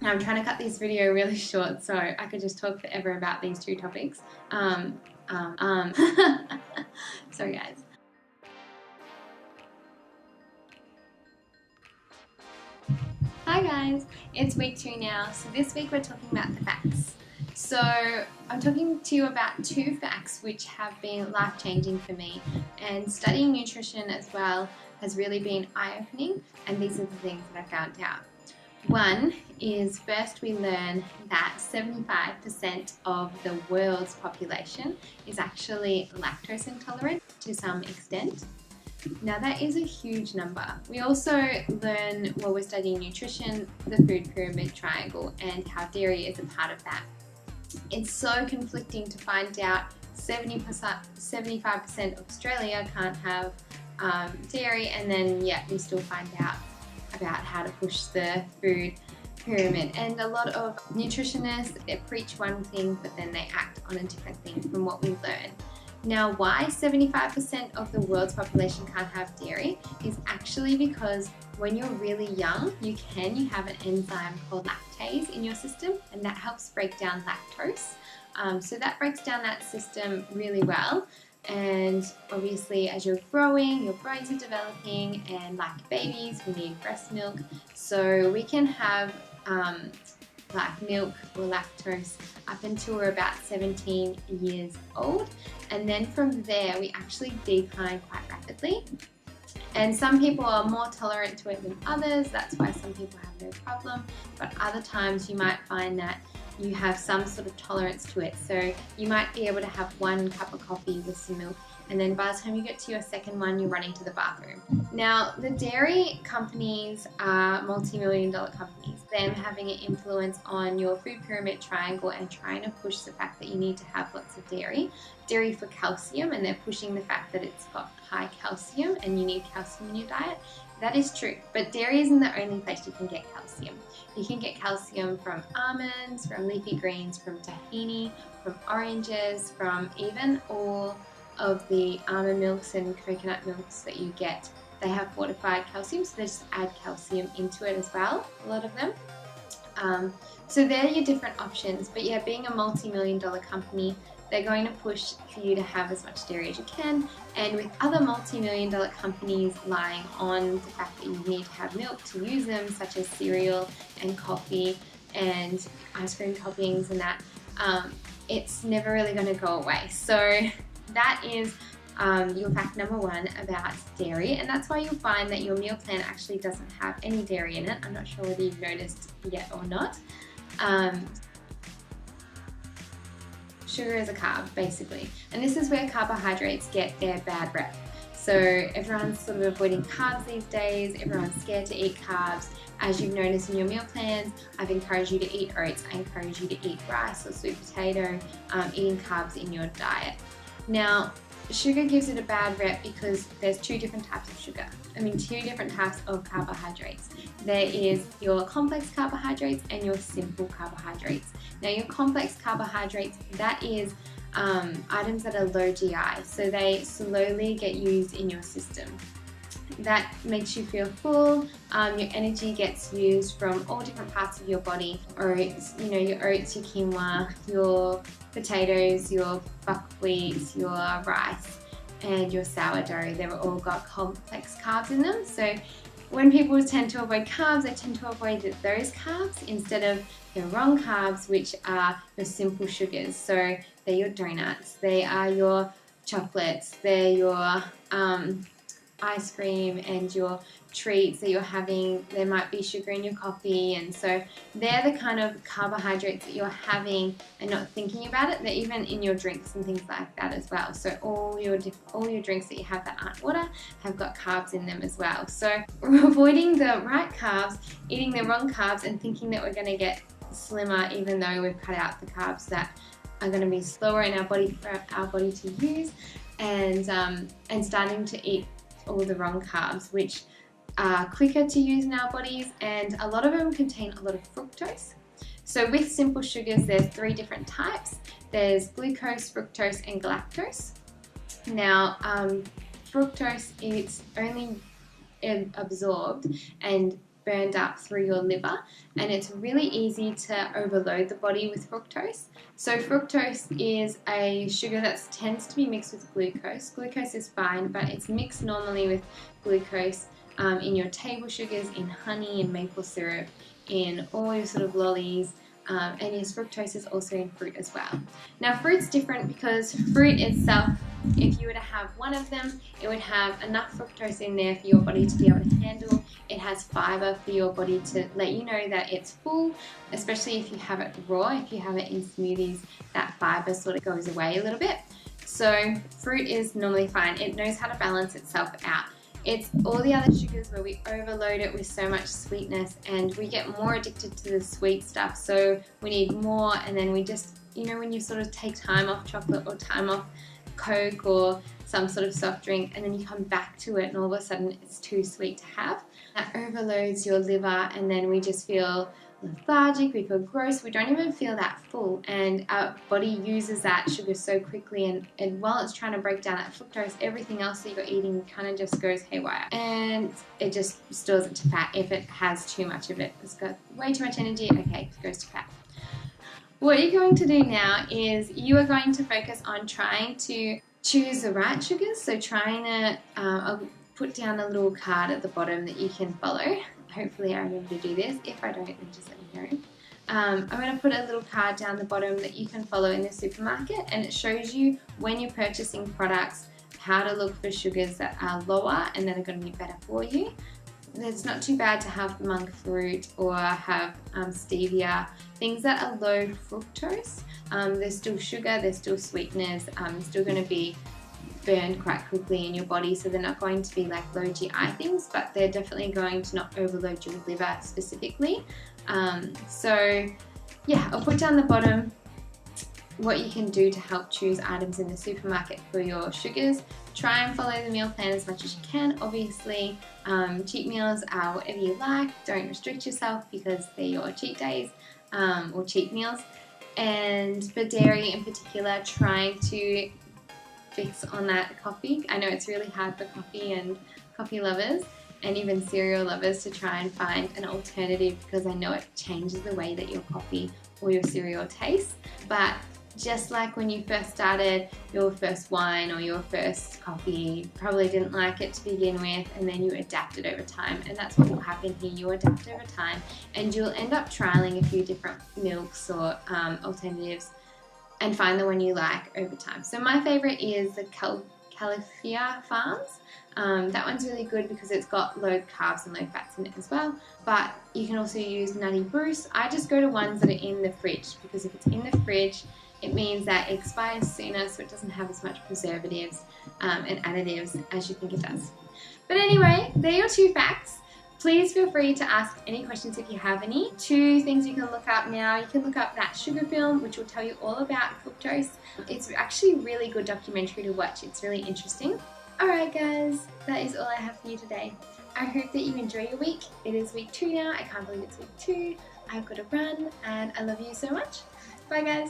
Now I'm trying to cut this video really short so I could just talk forever about these two topics. Sorry guys. Hi guys, it's week 2 now. So this week we're talking about the facts. So I'm talking to you about 2 facts which have been life-changing for me, and studying nutrition as well has really been eye-opening, and these are the things that I found out. One is, first we learn that 75% of the world's population is actually lactose intolerant to some extent. Now that is a huge number. We also learn, while we're studying nutrition, the food pyramid triangle and how dairy is a part of that. It's so conflicting to find out 75% of Australia can't have dairy, and then yet we still find out about how to push the food pyramid. And a lot of nutritionists, they preach one thing but then they act on a different thing from what we learn. Now, why 75% of the world's population can't have dairy is actually because when you're really young, you have an enzyme called lactase in your system, and that helps break down lactose. So that breaks down that system really well. And obviously, as you're growing, your bones are developing, and like babies, we need breast milk. So we can have like milk or lactose up until we're about 17 years old, and then from there we actually decline quite rapidly. And some people are more tolerant to it than others, that's why some people have no problem, but other times you might find that you have some sort of tolerance to it. So you might be able to have 1 cup of coffee with some milk, and then by the time you get to your second one, you're running to the bathroom. Now, the dairy companies are multi-million-dollar companies. Them having an influence on your food pyramid triangle and trying to push the fact that you need to have lots of dairy for calcium, and they're pushing the fact that it's got high calcium and you need calcium in your diet. That is true, but dairy isn't the only place you can get calcium. You can get calcium from almonds, from leafy greens, from tahini, from oranges, from even all of the almond milks and coconut milks that you get. They have fortified calcium, so they just add calcium into it as well, a lot of them. So they're your different options, but yeah, being a multi-million-dollar company, they're going to push for you to have as much dairy as you can, and with other multi-million-dollar companies lying on the fact that you need to have milk to use them, such as cereal and coffee and ice cream toppings and that, it's never really going to go away. So that is your fact number 1 about dairy, and that's why you'll find that your meal plan actually doesn't have any dairy in it. I'm not sure whether you've noticed yet or not. Sugar is a carb, basically, and this is where carbohydrates get their bad rep. So everyone's sort of avoiding carbs these days, everyone's scared to eat carbs. As you've noticed in your meal plans, I've encouraged you to eat oats, I encourage you to eat rice or sweet potato, eating carbs in your diet. Now, sugar gives it a bad rep because there's 2 different types of sugar. 2 different types of carbohydrates. There is your complex carbohydrates and your simple carbohydrates. Now, your complex carbohydrates, that is items that are low GI, so they slowly get used in your system. That makes you feel full. Your energy gets used from all different parts of your body. Oats, your oats, your quinoa, your potatoes, your buckwheat, your rice, and your sourdough. They've all got complex carbs in them. So when people tend to avoid carbs, they tend to avoid those carbs instead of the wrong carbs, which are your simple sugars. So they're your donuts, they are your chocolates, they're your ice cream and your treats that you're having. There might be sugar in your coffee, and so they're the kind of carbohydrates that you're having and not thinking about it. They're even in your drinks and things like that as well. So all your drinks that you have that aren't water have got carbs in them as well. So we're avoiding the right carbs, eating the wrong carbs, and thinking that we're going to get slimmer, even though we've cut out the carbs that are going to be slower in our body for our body to use, and starting to eat all the wrong carbs, which are quicker to use in our bodies, and a lot of them contain a lot of fructose. So with simple sugars, there's 3 different types. There's glucose, fructose, and galactose. Now, fructose is only absorbed and burned up through your liver, and it's really easy to overload the body with fructose. So fructose is a sugar that tends to be mixed with glucose. Glucose is fine, but it's mixed normally with glucose in your table sugars, in honey, in maple syrup, in all your sort of lollies, and yes, fructose is also in fruit as well. Now fruit's different because fruit itself, if you were to have one of them, it would have enough fructose in there for your body to be able to handle. It has fiber for your body to let you know that it's full, especially if you have it raw. If you have it in smoothies, that fiber sort of goes away a little bit. So fruit is normally fine. It knows how to balance itself out. It's all the other sugars where we overload it with so much sweetness and we get more addicted to the sweet stuff. So we need more, and then we just, you know, when you sort of take time off chocolate or time off Coke or some sort of soft drink, and then you come back to it and all of a sudden it's too sweet to have. That overloads your liver, and then we just feel lethargic, we feel gross, we don't even feel that full, and our body uses that sugar so quickly, and while it's trying to break down that fructose, everything else that you're eating kind of just goes haywire, and it just stores it to fat if it has too much of it. It's got way too much energy, okay, it goes to fat. What you're going to do now is you are going to focus on trying to choose the right sugars, so trying to, I'll put down a little card at the bottom that you can follow. Hopefully I remember to do this. If I don't, then just let me know. I'm going to put a little card down the bottom that you can follow in the supermarket, and it shows you when you're purchasing products how to look for sugars that are lower and that are going to be better for you. It's not too bad to have monk fruit or have stevia, things that are low fructose. There's still sugar, there's still sweetness, there's still going to be burned quite quickly in your body, so they're not going to be like low GI things, but they're definitely going to not overload your liver specifically. So yeah, I'll put down the bottom what you can do to help choose items in the supermarket for your sugars. Try and follow the meal plan as much as you can. Obviously, cheat meals are whatever you like. Don't restrict yourself because they're your cheat days or cheat meals. And for dairy in particular, trying to fix on that coffee. I know it's really hard for coffee and coffee lovers and even cereal lovers to try and find an alternative, because I know it changes the way that your coffee or your cereal tastes. But just like when you first started your first wine or your first coffee, you probably didn't like it to begin with, and then you adapted over time, and that's what will happen here. You adapt over time and you'll end up trialing a few different milks or alternatives and find the one you like over time. So my favorite is the Califia Farms. That one's really good because it's got low carbs and low fats in it as well. But you can also use Nutty Bruce. I just go to ones that are in the fridge, because if it's in the fridge, it means that it expires sooner, so it doesn't have as much preservatives and additives as you think it does. But anyway, they're your 2 facts. Please feel free to ask any questions if you have any. 2 things you can look up now. You can look up that sugar film, which will tell you all about fructose. It's actually a really good documentary to watch. It's really interesting. Alright guys, that is all I have for you today. I hope that you enjoy your week. It is week 2 now. I can't believe it's week 2. I've got to run, and I love you so much. Bye guys.